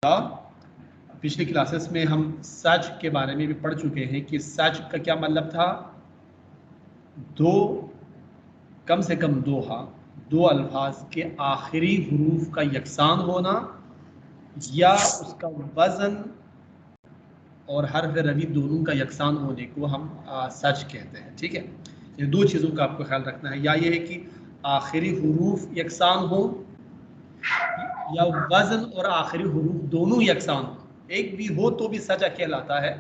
पिछली क्लासेस में हम सच के बारे में भी पढ़ चुके हैं कि सच का क्या मतलब था। दो, कम से कम दो अल्फाज के आखिरी हुरूफ का यकसान होना या उसका वज़न और हर्फ रवी दोनों का यकसान होने को हम सच कहते हैं। ठीक है, ये दो चीज़ों का आपको ख्याल रखना है, या ये है कि आखिरी हुरूफ यकसान हो या वज़न और आखिरी हुरूफ दोनों यकसान हो। एक भी हो तो भी सजा कहलाता है,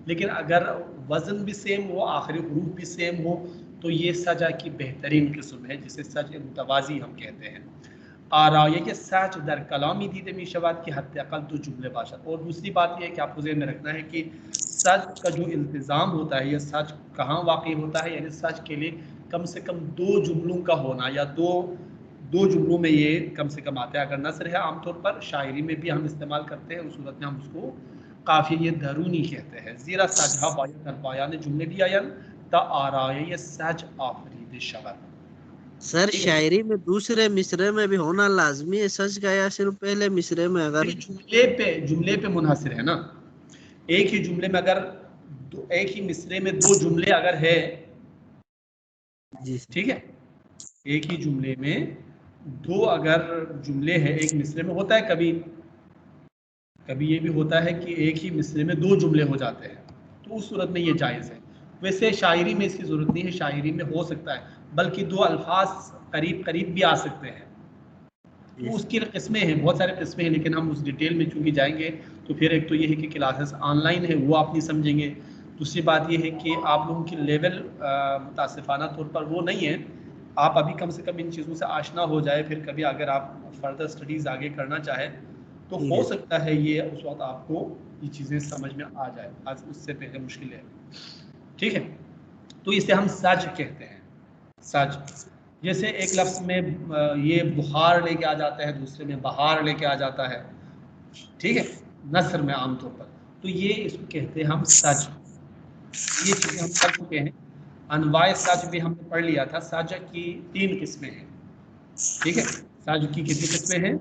लेकिन अगर वज़न भी सेम हो, आखिरी हुरूफ भी सेम हो, तो ये सजा की बेहतरीन किस्म है, जिसे सज मुतवाज़ी हम कहते हैं। आराया के सच दर कलामी दीद मीशवाद की हद अकल तो जुमले बाशा। और दूसरी बात यह है कि आपको ज़हन में रखना है कि सच का जो इल्तिज़ाम होता है, यह सच कहाँ वाक़ई होता है, यानी सच के लिए कम से कम दो जुमलों का होना, या दो जुमलों में ये कम से कम आता है। अगर नसर है, आमतौर पर शायरी में भी हम इस्तेमाल करते हैं, उस सूरत में हम उसको काफ़ी ये दरूनी कहते हैं। ज़ीरा सजहा बायन बायान जुमले भी आयन ता आराया ये सच आफरीद शबद। सर शायरी में दूसरे मिसरे में भी होना लाजमी है सच का, या सिर्फ पहले मिसरे में? अगर जुमले पे मुनहसर है ना, एक ही जुमले में अगर एक ही मिसरे में दो जुमले अगर है, ठीक है, एक ही जुमले में दो अगर जुमले है, एक मिसरे में होता है, कभी कभी ये भी होता है कि एक ही मिसरे में दो जुमले हो जाते हैं, तो उस सूरत में ये जायज़ है। वैसे शायरी में इसकी ज़रूरत नहीं है, शायरी में हो सकता है, बल्कि दो अल्फाज करीब करीब भी आ सकते हैं, तो उसकी किस्में हैं, बहुत सारे किस्में हैं, लेकिन हम उस डिटेल में चूँकि जाएंगे तो फिर एक तो ये है कि क्लासेस ऑनलाइन है, वो आप नहीं समझेंगे। दूसरी बात ये है कि आप लोगों की लेवल मुतासिफाना तौर पर वो नहीं है। आप अभी कम से कम इन चीज़ों से आशना हो जाए, फिर कभी अगर आप फर्दर स्टडीज़ आगे करना चाहें तो हो सकता है ये उस वक्त आपको ये चीज़ें समझ में आ जाए, आज उससे पहले मुश्किल है। ठीक है, तो इसे हम सच कहते हैं। सच जैसे एक लफ्ज़ में ये बुखार लेके आ जाता है, दूसरे में बहार लेके आ जाता है, ठीक है, नस्र में आमतौर पर, तो ये इसको कहते हैं हम सच। ये चीज़ें हम पढ़ चुके हैं। अनवाय सच भी हमने पढ़ लिया था। सच की 3 किस्में हैं, ठीक है, सच की कितनी किस्में हैं?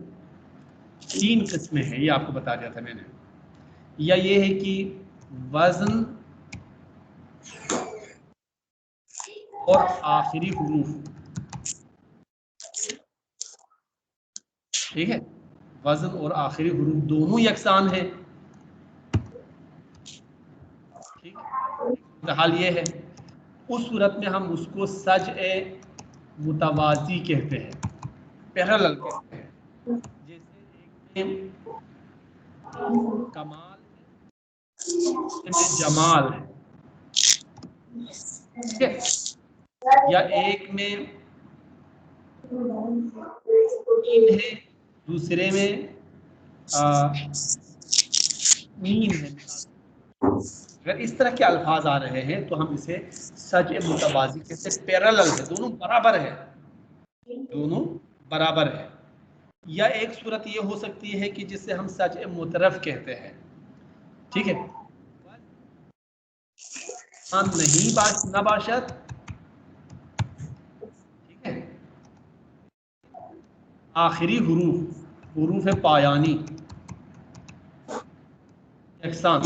3 किस्में हैं, ये आपको बता दिया था मैंने। या ये है कि वज़न और आखिरी हुरूफ, ठीक है, वज़न और आखिरी हुरूफ दोनों यकसान हैं। ठीक है, हाल ये है, उस सूरत में हम उसको सज ए मुतवाज़ी कहते हैं, पैरेलल कहते हैं। जैसे एक में कमाल है, दूसरे में जमाल है, ठीक है, या एक में मीन है, दूसरे में मीन है। अगर इस तरह के अल्फाज आ रहे हैं तो हम इसे सज ए मुतवाज़ी कहते हैं, पैरेलल है, दोनों बराबर है, दोनों बराबर है। या एक सूरत ये हो सकती है कि जिसे हम सज ए मुतरफ कहते हैं, ठीक है, नहीं नबाशत, ठीक है, आखिरी हुरूफ है पायानी यकसान,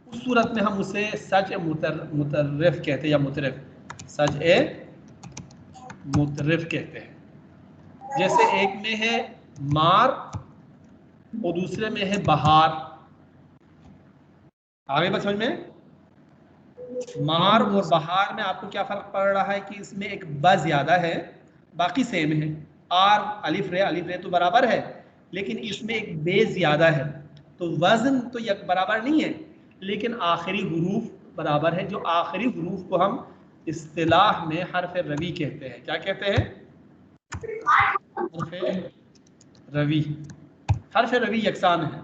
उस सूरत में हम उसे सज ए मुतरफ कहते हैं, या मुतरफ, सज ए मुतरफ कहते हैं। जैसे एक में है मार और दूसरे में है बहार। आगे बात समझ में? मार और बहार में आपको क्या फर्क पड़ रहा है कि इसमें एक ब ज्यादा है, बाकी सेम है। आर अलिफ रे तो बराबर है, लेकिन इसमें एक बे ज्यादा है, तो वजन तो यक बराबर नहीं है, लेकिन आखिरी हुरूफ बराबर है। जो आखिरी हुरूफ को हम इस्तिलाह में हर्फ रवी कहते हैं। क्या कहते हैं? हर्फ रवी। हर्फ रवी यकसान है,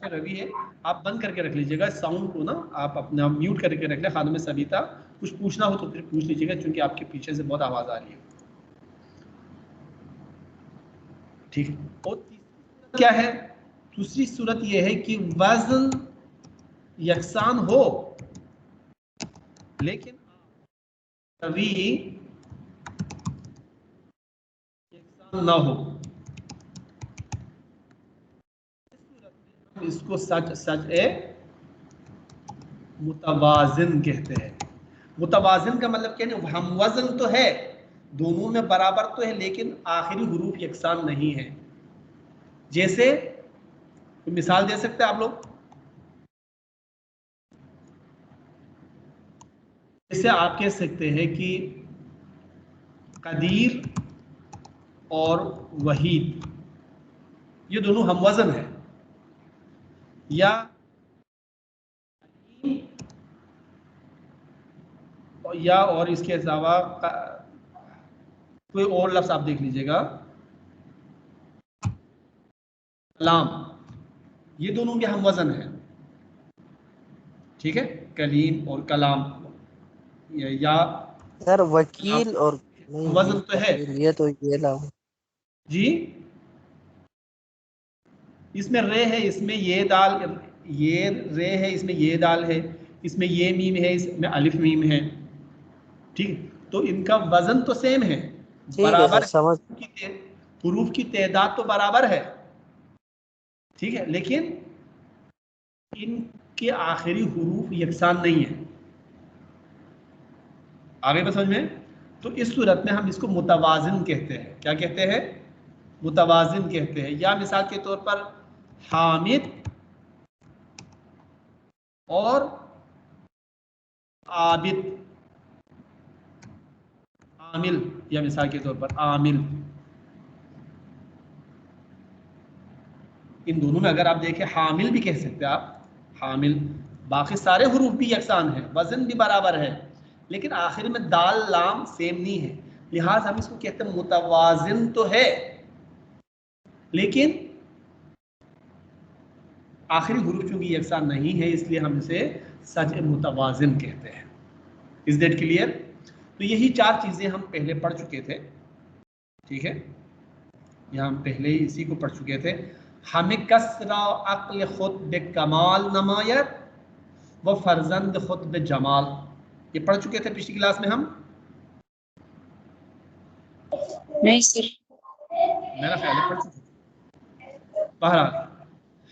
रवि है। आप बंद करके रख लीजिएगा साउंड को ना, आप अपना म्यूट करके रख लें। खानों में सविता कुछ पूछना हो तो फिर पूछ लीजिएगा, क्योंकि आपके पीछे से बहुत आवाज़ आ रही है। ठीक है, और तीसरी सूरत क्या है? दूसरी सूरत यह है कि वजन यकसान हो लेकिन रवि यकसान ना हो। इसको सच ए मुतवाजिन कहते हैं। मुतवाजिन का मतलब क्या है, हम वजन तो है, दोनों में बराबर तो है, लेकिन आखिरी हुरूफ यकसान नहीं है। जैसे तो मिसाल दे सकते हैं आप लोग, जैसे आप कह सकते हैं कि कदीर और वहीद ये दोनों हम वजन है, या और इसके अलावा कोई और लफ्ज आप देख लीजिएगा, कलाम, ये दोनों भी हम वजन है। ठीक है, कलीम और कलाम, या सर वकील और नहीं, वजन तो है ये तो ये लाओ जी। इसमें रे है, इसमें ये दाल, ये रे है, इसमें ये दाल है, इसमें ये मीम है, इसमें अलिफ मीम है। ठीक, तो इनका वजन तो सेम है, ठीक है सर, बराबर, समझ। हुरूफ की तादाद तो बराबर है, ठीक है, लेकिन इनके आखिरी हुरूफ यकसान नहीं है। आगे बस समझ में। तो इस सूरत में हम इसको मुतवाजिन कहते हैं। क्या कहते हैं? मुतवाजिन कहते हैं। या मिसाल के तौर पर हामिद और आबिद, आमिल, या मिसाल के तौर पर आमिल, इन दोनों में अगर आप देखें, हामिल भी कह सकते हैं आप, हामिल। बाकी सारे हुरूफ भी यकसान है, वजन भी बराबर है, लेकिन आखिर में दाल लाम सेम नहीं है, लिहाजा हम इसको कहते हैं मुतवाजिन तो है, लेकिन आखिरी हुरूफ चूंकि यकसान नहीं है, इसलिए हम इसे सच मुतवाजिन कहते हैं। Is that clear? तो यही चार चीजें हम पहले पढ़ चुके थे। ठीक है, यहाँ हम पहले ही इसी को पढ़ चुके थे। हमें कसरा अक्ल खुद बे कमाल नमायत व फर्जंद खुद बे जमाल, ये पढ़ चुके थे पिछली क्लास में हम। नहीं सर, मेरा ख्याल है पढ़ चुके। बहरहाल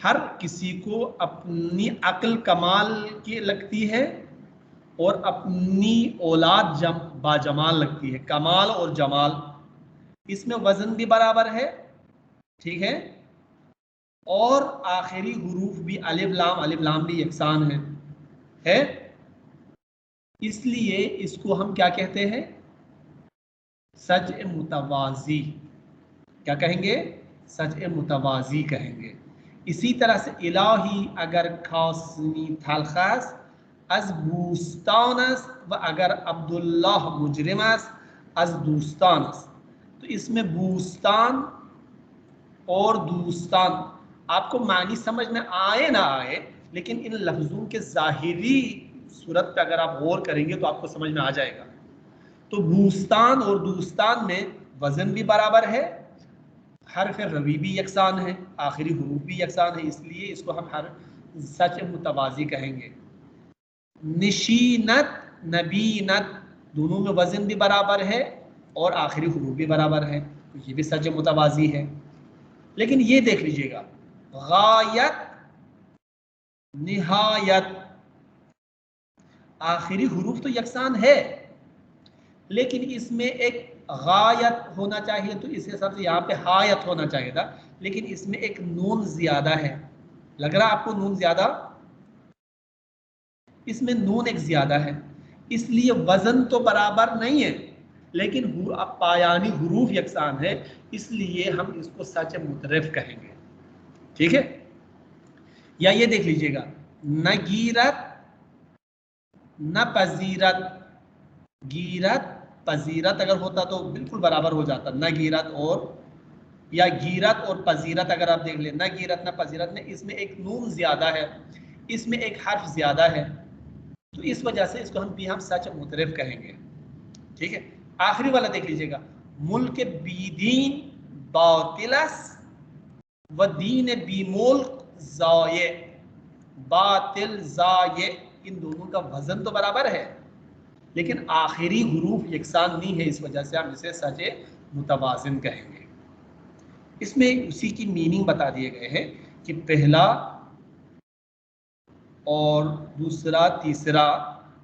हर किसी को अपनी अक्ल कमाल की लगती है और अपनी औलाद बाजमाल लगती है, कमाल और जमाल, इसमें वजन भी बराबर है, ठीक है, और आखिरी हुरूफ भी अलिफ लाम भी यकसान है। इसलिए इसको हम क्या कहते हैं? सज मुतवाजी। क्या कहेंगे? सज मुतवाजी कहेंगे। इसी तरह से इलाही अगर खासनी थालखास अज बूस्तानस व अगर अब्दुल्लाह मुजरिमस अज दूस्तानस, तो इसमें बूस्तान और दूस्तान आपको मानी समझ में आए ना आए, लेकिन इन लफ्जों के ज़ाहिरी सूरत पे अगर आप गौर करेंगे तो आपको समझ में आ जाएगा। तो बूस्तान और दूस्तान में वजन भी बराबर है, हर्फ रवी भी यकसान है, आखिरी हुरूफ भी यकसान है, इसलिए इसको हम हर सच मुतवाजी कहेंगे। निशीनत नबीनत, दोनों में वजन भी बराबर है और आखिरी हुरूफ भी बराबर है, तो ये भी सच मुतवाजी है। लेकिन ये देख लीजिएगा, गायत निहायत, आखिरी हुरूफ तो यकसान है, लेकिन इसमें एक गायत होना चाहिए, तो इस हिसाब से यहाँ पे हायत होना चाहिए था, लेकिन इसमें एक नून ज्यादा है। लग रहा आपको नून ज्यादा? इसमें नून एक ज्यादा है, इसलिए वजन तो बराबर नहीं है, लेकिन अब पायानी हुरूफ यकसान है, इसलिए हम इसको सच मुतरफ कहेंगे। ठीक है, या ये देख लीजिएगा, नगीरत न पजीरत, गीरत पजीरत अगर होता तो बिल्कुल बराबर हो जाता, न गिरत और, या गिरत और पजीरत अगर आप देख ले, न गिरत न पजीरत में इसमें एक नून ज्यादा है, इसमें एक हर्फ ज्यादा है, तो इस वजह से इसको हम सच मुतरफ कहेंगे। ठीक है, आखिरी वाला देख लीजिएगा, मुल्क बीदीन बातिलस व दीन बीमोल जाये, बातिल जाये, इन दोनों का वजन तो बराबर है, लेकिन आखिरी हुरूफ यकसान नहीं है, इस वजह से हम इसे सच मुतवाजिन कहेंगे। इसमें उसी की मीनिंग बता दिए गए हैं कि पहला और दूसरा तीसरा,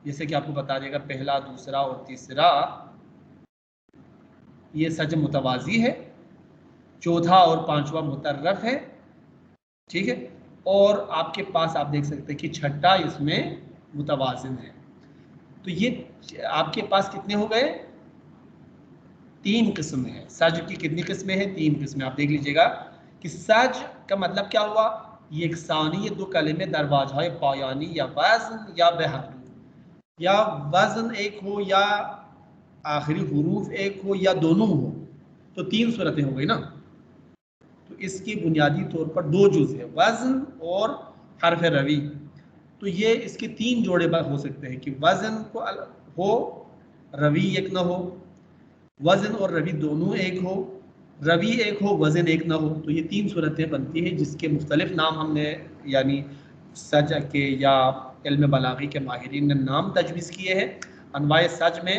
जैसे कि आपको बता देगा पहला दूसरा और तीसरा ये सज मुतवाजी है, चौथा और पांचवा मुतर्रफ है, ठीक है। और आपके पास आप देख सकते हैं कि छठा इसमें मुतवाजिन है। तो ये आपके पास कितने हो गए? 3 किस्में हैं। सज की कितनी किस्में हैं? 3 किस्में। आप देख लीजिएगा कि सज का मतलब क्या हुआ? ये एकसानी, ये दो कलमे दरवाजा पायानी या वज़न या बहर, या वज़न एक हो या आखिरी हुरूफ एक हो या दोनों हो, तो 3 सूरतें हो गई ना। तो इसकी बुनियादी तौर पर 2 जुज़ है, वज़न और हरफ रवी। तो ये इसके 3 जोड़े हो सकते हैं कि वज़न को हो, रवी एक ना हो, वज़न और रवी दोनों एक हो, रवी एक हो, वज़न एक ना हो। तो ये 3 सूरतें बनती हैं जिसके मुख्तलिफ नाम हमने यानी सज के या इल्म बलागी के माहिरीन ने नाम तजवीज़ किए हैं। अनवाए सज में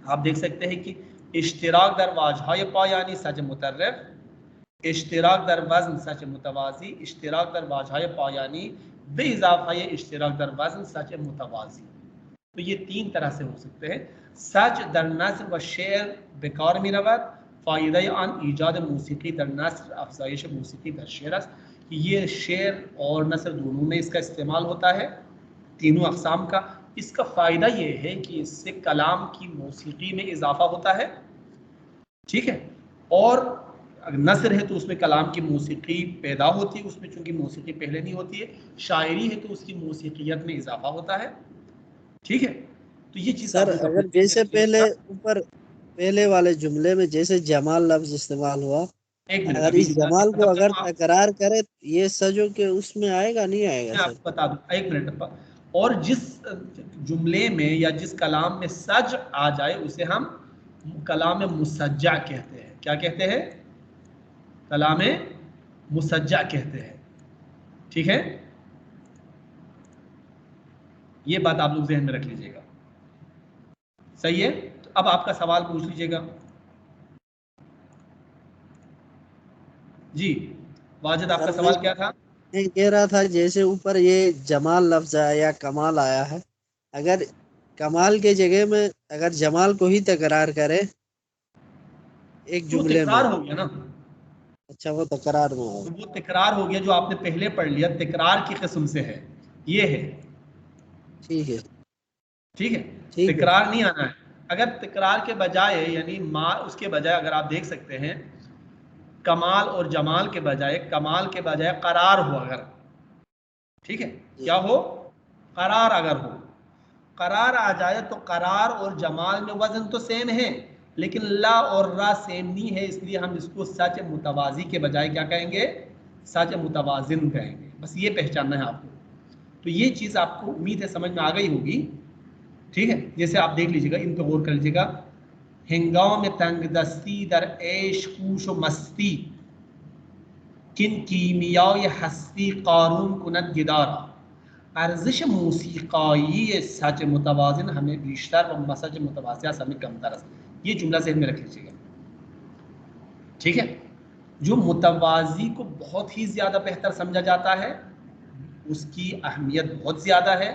आप देख सकते हैं कि इश्तिराक दर वाजहाए पायानी सज मुतर्रफ, इश्तिराक दर वज़न सच मुतवाज़ी, इश्तिराक दर वाजहाए पायानी बे इज़ाफ़ा इश्तिराक दर वज़न सच मुतवाज़ी। तो ये 3 तरह से हो सकते हैं। सच दर नस्र व शेर बेकार में रवत, फ़ायदा अन ईजाद मूसिकी दर नस्र, अफजाइश मूसिकी दर शेर। ये शेर और नस्र दोनों में इसका इस्तेमाल होता है, तीनों अक़साम का। इसका फ़ायदा ये है कि इससे कलाम की मौसीकी में इजाफा होता है, ठीक है। और अगर नसर है तो उसमें कलाम की मौसीकी पैदा होती है, उसमें चूंकि मौसीकी पहले नहीं होती है। शायरी है तो उसकी मौसीकियत में इजाफा होता है, ठीक है। तो ये चीज़ सर अगर जैसे पहले ऊपर पहले वाले जुमले में जैसे जमाल लफ्ज इस्तेमाल हुआ, एक मिनट, अगर अभी इस जमाल को अगर आप, तकरार करे ये सजो के उसमें आएगा नहीं आएगा? मैं सर आपको बता दूं, एक मिनट। और जिस जुमले में या जिस कलाम में सज आ जाए उसे हम कलाम मुसज्जा कहते हैं। क्या कहते हैं? कलाम मुसज्जा कहते हैं, ठीक है। ये बात आप लोग जहन में रख लीजिएगा, सही है। तो अब आपका सवाल पूछ लीजिएगा जी। वाजिद, आपका सर सवाल क्या था? मैं कह रहा था जैसे ऊपर ये जमाल लफ्ज आया या कमाल आया है, अगर कमाल के जगह में अगर जमाल को ही तकरार करे एक तो जुमले में, तकरार हो गया ना, अच्छा वो तकरार में तो आए। वो तकरार हो गया जो आपने पहले पढ़ लिया, तकरार की किस्म से है, ये है, ठीक है ठीक है। ठीक है। तकरार नहीं आना है। अगर तकरार के बजाय यानी माँ उसके बजाय अगर आप देख सकते हैं कमाल और जमाल के बजाय, कमाल के बजाय करार हो अगर, ठीक है, क्या हो? करार अगर हो, करार आ जाए तो करार और जमाल में वजन तो सेम है लेकिन ला और रा सेम नहीं है, इसलिए हम इसको सच मुतवाजी के बजाय क्या कहेंगे? सच मुतवाजिन कहेंगे। बस ये पहचानना है आपको। तो ये चीज़ आपको उम्मीद है समझ में आ गई होगी, ठीक है। जैसे आप देख लीजिएगा, इन पर गौर कर लीजिएगा। हिंगाम तंग दस्ती दर ऐश कूश व मस्ती, किन कीमियाई हस्ती कारून कुनत गिदारा, अर्जिश मूसीक़ाई सच मुतवाजिन हमें बीशतर व मसज मुतवासिया हमें कम तरस। ये जुमला से में रख लीजिएगा, ठीक है। जो मुतवाजी को बहुत ही ज़्यादा बेहतर समझा जाता है उसकी अहमियत बहुत ज़्यादा है,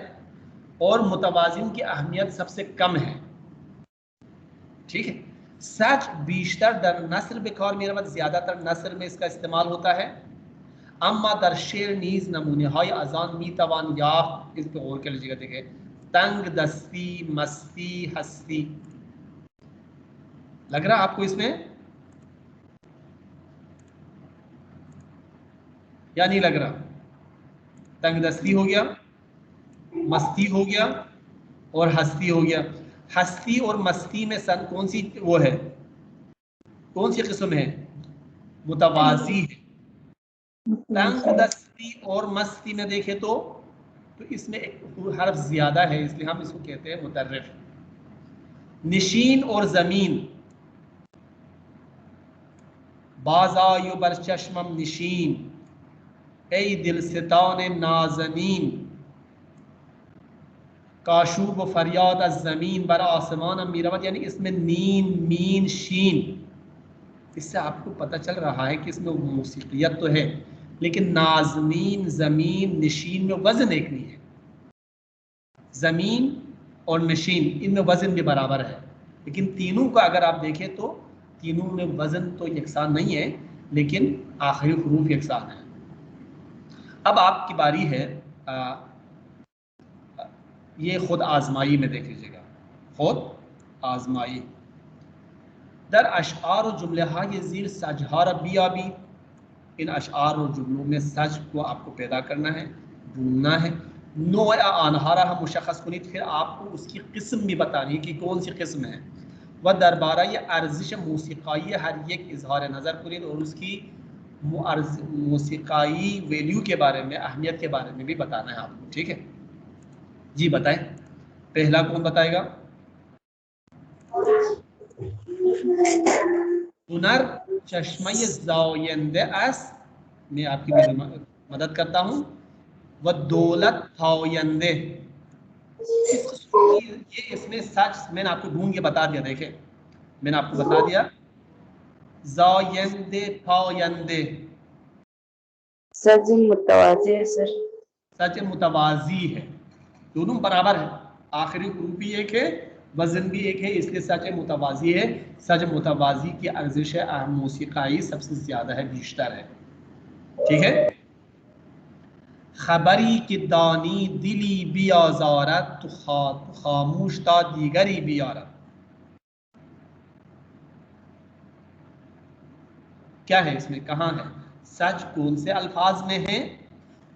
और मुतवाजिन की अहमियत सबसे कम है, ठीक है। सच बीशतर दर नस्र बेकार मेरा मतलब ज़्यादातर नस्र में इसका इस्तेमाल होता है। अम्मा दर शेर नीज नमूने हाय अजान मी तवान या, इस पे गौर कर लीजिएगा। देखिए, तंग दस्ती, मस्ती, हस्ती, लग रहा आपको इसमें या नहीं लग रहा? तंग दस्ती हो गया, मस्ती हो गया और हस्ती हो गया। हस्ती और मस्ती में सन कौन सी वो है, कौन सी किस्म है? मुतवाजी है। तंग दस्ती और मस्ती में देखें तो इसमें एक हर्फ ज्यादा है, इसलिए हम इसको कहते हैं मुतर्रिफ। निशीन और जमीन, बाज़ायु बर चश्मम निशीन, ए दिल सितान नाजनीन, काशूब फरियाद अज ज़मीन बर आसमान मीरावत, यानी इसमें नीन मीन शीन। इससे आपको पता चल रहा है कि इसमें मौसीकियत तो है लेकिन नाज़मीन ज़मीन निशीन में वज़न एक नहीं है। ज़मीन और मशीन, इनमें वज़न भी बराबर है, लेकिन तीनों का अगर आप देखें तो तीनों में वज़न तो यकसान नहीं है, लेकिन आखिरी हरूफ यकसान है। अब आपकी बारी है, ये खुद आजमाई में देख लीजिएगा, खुद आजमाई। दर अशआर और जुमले ये ज़ीर सजहार बियाबी, इन अशआर और जुमलों में सज को आपको पैदा करना है, ढूंढना है। नो अनहारा हम मुशख्खस कुनी, फिर आपको उसकी किस्म भी बतानी है कि कौन सी किस्म है। वह दरबारा ये अर्जिश मूसिकाई हर एक इजहार नज़र कुनी, और उसकी मूसिकाई वैल्यू के बारे में, अहमियत के बारे में भी बताना है आपको। ठीक है जी, बताएं, पहला कौन बताएगा? हुनर चश्मे ज़ायंदे अस, मैं आपकी मदद करता हूँ। व दौलत थायंदे, ये इसमें सच मैंने आपको ढूंढ के बता दिया। देखें, मैंने आपको बता दिया, ज़ायंदे थायंदे, सच मुतवाज़ी है सर। सच मुतवाजी है, दोनों बराबर है, आखिरी हरूफ भी एक है, वजन भी एक है, इसलिए सच मुतवाजी है। सच मुतवाजी की अर्जिश मौसीकाई सबसे ज्यादा है, बेशतर है। ठीक है। खबरी की दानी दिली बियाजारत, खामोश ता दीगरी बियारत, क्या है इसमें, कहाँ है? सच कौन से अल्फाज में है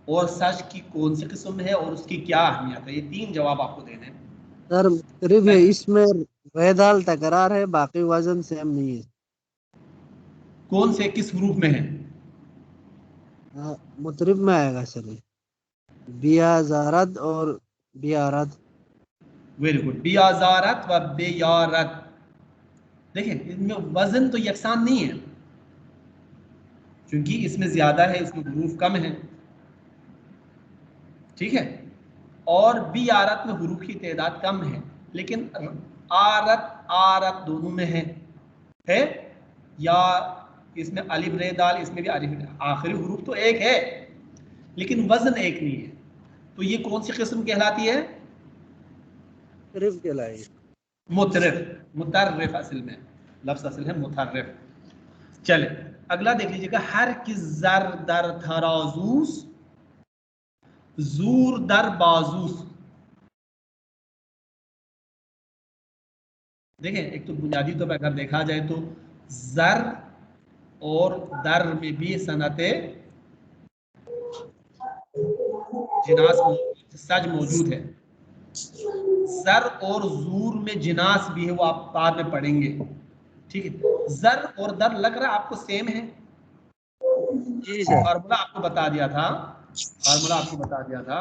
और सच की कौन सी किस्म है और उसकी क्या अहमियत है, ये तीन जवाब आपको देने हैं। सर मुतरिब है, इसमें रेदाल तकरार है, बाकी वजन सेम नहीं है। कौन से किस हरूफ में है? हाँ, मुतरिब में आएगा सर ये, बियाजारत और बियारत। वेरी गुड, बियाजारत व बेयारत। देखिए, इनमें वजन तो यकसान नहीं है, क्योंकि इसमें ज्यादा है, इसमें हरूफ कम है। ठीक है। और बियारत में हरूफ की तादाद कम है, लेकिन आरत आरत दोनों में है या इसमें अलिफ रे दाल, इसमें भी अलिफ, आखिरी हरूफ तो एक है लेकिन वजन एक नहीं है। तो ये कौन सी किस्म कहलाती है? मुतरिब कहलाएगी। मुतरफ, मुतर्रफ असल में लफ्ज असल है मुतर्रफ। चले अगला देख लीजिएगा, हर की जर दर थराजूस, जूर दर बाजूस। देखें, एक तो बुनियादी तौर पर अगर देखा जाए तो जर और दर में भी सनते जिनास सज मौजूद है। जर और जूर में जिनास भी है, वो आप बाद में पढ़ेंगे। ठीक है। जर और दर लग रहा है आपको सेम है? जी सर। फार्मूला आपको बता दिया था, फार्मूला आपको बता दिया था,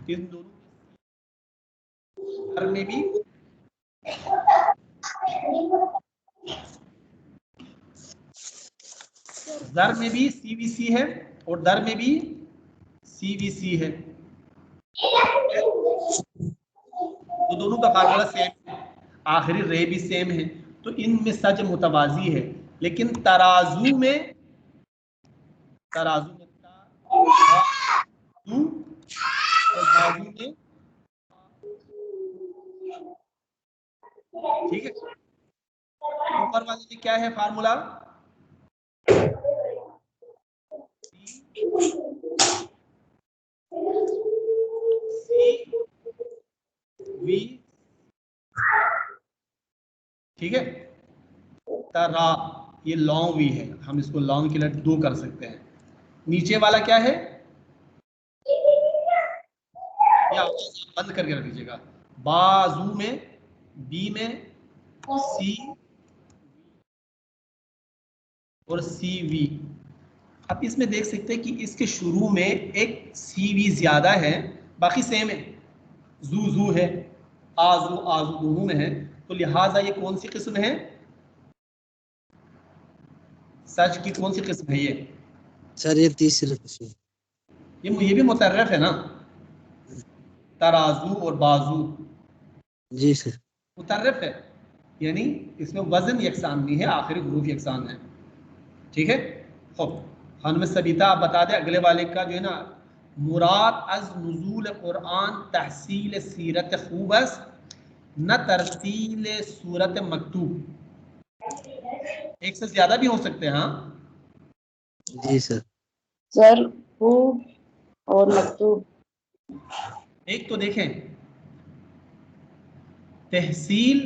इन दोनों दर में भी दर में भी सीवीसी है और दर में भी सीवीसी है, तो दोनों का फार्मूला सेम है, आखिरी रे भी सेम है, तो इनमें सच मुतवाजी है। लेकिन तराजू में तराजू में और बाजू में, ठीक है। ऊपर वाले में क्या है फार्मूला? वी, ठीक है। तरा, ये लॉन्ग वी है, हम इसको लॉन्ग के लिए दो कर सकते हैं। नीचे वाला क्या है? या बंद करके रख दीजिएगा, बाजू में, बी में सी और सी वी। आप इसमें देख सकते हैं कि इसके शुरू में एक सी वी ज्यादा है, बाकी सेम है, जू जू है, आजू आजू दोनों में है, तो लिहाजा ये कौन सी किस्म है? सच की कौन सी किस्म है ये? सर ये तीसरी किस्म। ये भी मुतर्रफ है ना, तराजू और बाजू जी सर। मुतर्रफ है, यानी इसमें वजन यकसान नहीं है, आखिरी हरूफ यकसान है। ठीक है। खूब, खानम सबिता आप बता दें अगले वाले का जो है ना, मुराद अज नुज़ूल कुरान तहसील सीरत खूबस न तरतील सूरत मकतूब। एक से ज्यादा भी हो सकते हैं। हाँ, जी सर। सर खूब और मकतूब। एक तो देखें तहसील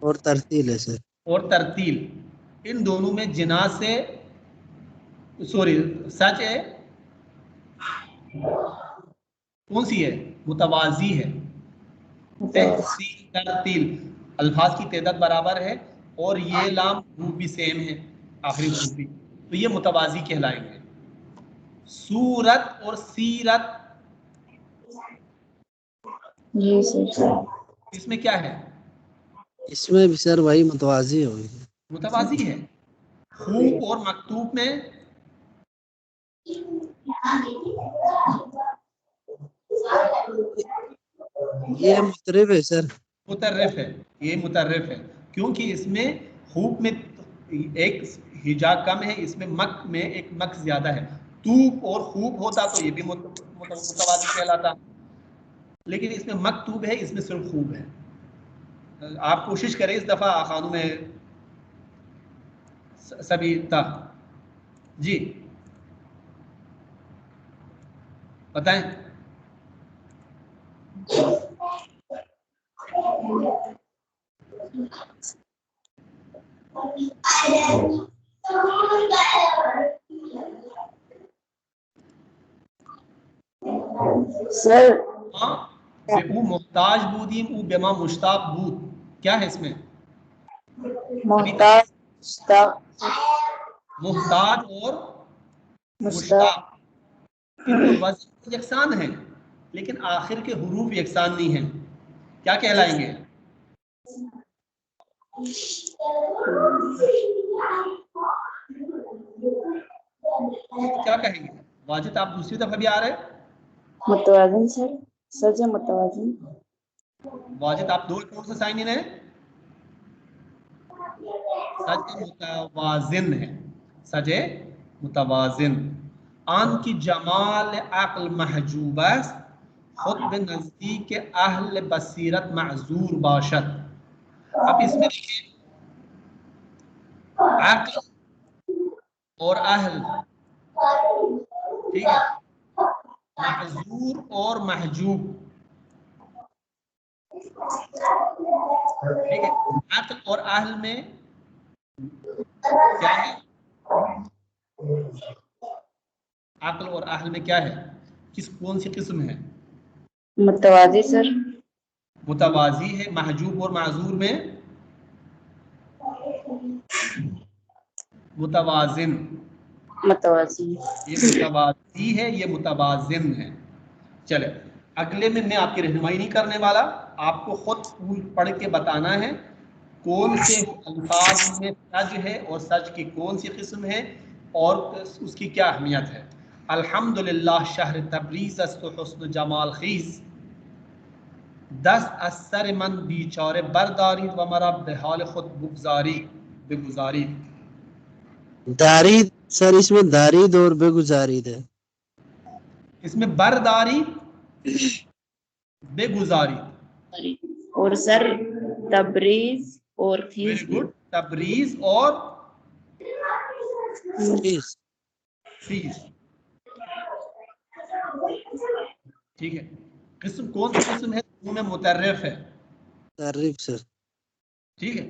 और तरतील है सर। और तरतील, इन दोनों में जिना से सॉरी सच है, कौन सी है, मुतवाजी है। मुतवाज़ी। तहसील तरतील, अल्फाज की तादाद बराबर है और ये लाम हरूफ भी सेम है, आखिरी हरूफ भी, तो ये मुतवाजी कहलाएंगे। सूरत और सीरत, जी सर। इसमें क्या है, इसमें भी सर वही मुतवाजी होगी। मुतवाजी है। खूब और मकतूब में ये मुतरिफ है सर। मुतर्रिफ है, ये मुतर्रिफ है, क्योंकि इसमें खूब में एक हिजा कम है, इसमें मक में एक मक ज्यादा है। तूब और खूब होता तो ये भी मुतवाजी कहलाता, लेकिन इसमें मकतूब है, इसमें सिर्फ खूब है। आप कोशिश करें इस दफा खानों में सभी ता जी बताएं। सर हाँ, वो मोहताज बूदीम ऊ बेमा मुश्ताक बूद, क्या है इसमें सभी ता, मोहताज, मुश्ताक, मोहताज और मुश्ताक। मुश्ताक, इनके वज़न यकसान हैं लेकिन आखिर के हुरूफ यकसान नहीं हैं, क्या कहलाएंगे, तो क्या कहेंगे। वाजिद आप दूसरी दफा भी आ रहे हैं। मुतवाज़िन सर, सच है मुतवाज़िन। वाजिद आप दो कौन सा साइन इन है, सज मुतवाजिन है, सज मुतवाजिन। आन की जमाल अक्ल महजूबस खुद बे नजदीक अहल बसीरत मअजूर बाशत। अब इसमें देखिए अक्ल और अहल, ठीक है, महजूर और महजूब, ठीक है। अक्ल और अहल में क्या है, अक्ल और अहल में क्या है, कौन सी किस्म है, मुतवाज़ी सर। मुतवाजी है। महजूब और माजूर में मुतवाजिन, मुतवाज़ी। ये मुतवाजी है, ये मुतवाजिन है। चले अगले में मैं आपकी रहनुमाई नहीं करने वाला, आपको खुद पढ़ के बताना है कौन से अल्फाज में सज है और सज की कौन सी किस्म है और उसकी क्या अहमियत है। अल्हम्दुलिल्लाह शहर तबरीज़ अस्त हुस्न जमाल खीज़, दस असर मन बीचारे बरदारी व मरा बेहाल खुद बुगजारी बेगुजारी। दारीद सर, इसमें दारीद और बेगुजारिद है। इसमें बरदारी बेगुजारी। और सर तबरीज और वेरी खीज भी। गुड, तबरीज और फीस। फीस, ठीक है। किस्म कौन सी किस्म है, दोनों में मुतर्रिफ है, तारीफ सर। ठीक है।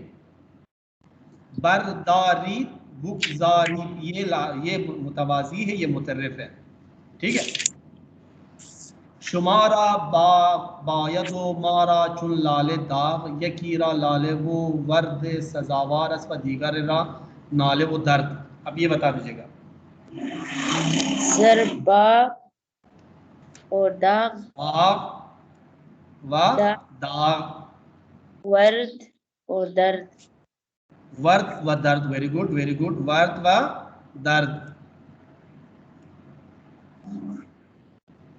बरदारी बुगजारी, ये मुतवाजी है, ये मुतर्रिफ है, ठीक है। शुमारा बा बायदो मारा चुन लाले दाग यकीरा लाले वो वर्द सजावार अस व दीगर रा नाले वो दर्द। अब ये बता दीजिएगा, सर बा और दाग, बाग व दा दाग, वर्द और दर्द। वर्द व दर्द, वेरी गुड वेरी गुड, वर्द व दर्द।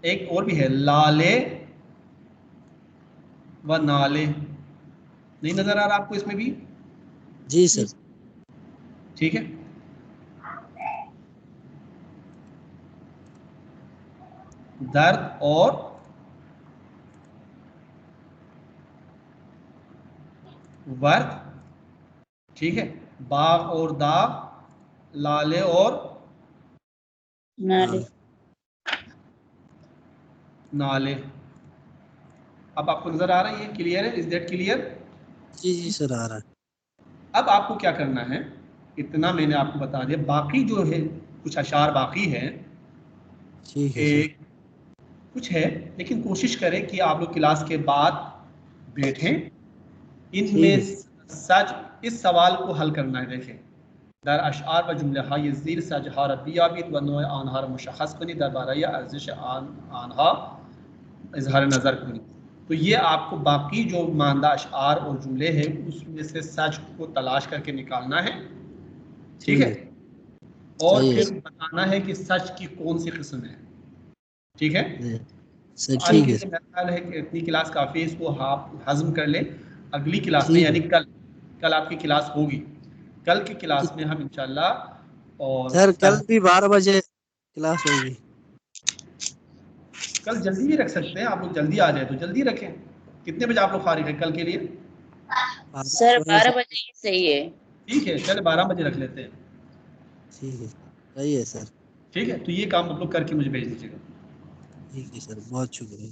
एक और भी है लाले व नाले, नहीं नजर आ रहा आपको इसमें भी, जी सर। ठीक है। दर्द और वर्द, ठीक है। बाग और दा, लाले और नाले, नाले। अब आपको नजर आ रही है, क्लियर है? Is that clear? जी जी सर आ रहा है। अब आपको क्या करना है, इतना मैंने आपको बता दिया। बाकी जो है कुछ अशार बाकी है, ठीक है सर। एक कुछ है, लेकिन कोशिश करें कि आप लोग क्लास के बाद बैठें, ठीक इनमें है। सच इस सवाल को हल करना है। देखें, दर अशार व जुमले हा यज़ीर सजहा रबियाबित व नोए आनहार मुशख़्ख़स कुनी दर बारया अर्जिश आनहा इजहार नज़र कुनी। तो ये आपको बाकी जो मानदा अशार और जुमले हैं उसमें से सच को तलाश करके निकालना है, ठीक है। और सही है फिर बताना है कि सच की कौन सी किस्म है, ठीक है। सर। सर तो आज ठीक के है। लिए मेरा ख्याल है कि इतनी क्लास काफ़ी है, इसको आप हजम कर लें। अगली क्लास में ठीक है यानी कल आपकी क्लास होगी, कल की क्लास में हम इंशाल्लाह और सर, कल भी 12 बजे क्लास होगी। कल जल्दी भी रख सकते हैं, आप लोग जल्दी आ जाए तो जल्दी रखें। कितने बजे आप लोग फारिग हैं कल के लिए? सर 12 12 बजे ही सही है। ठीक है, चले 12 बजे रख लेते हैं। ठीक है, सही है सर। ठीक है, तो ये काम आप लोग करके मुझे भेज दीजिएगा। ठीक है सर, बहुत शुक्रिया।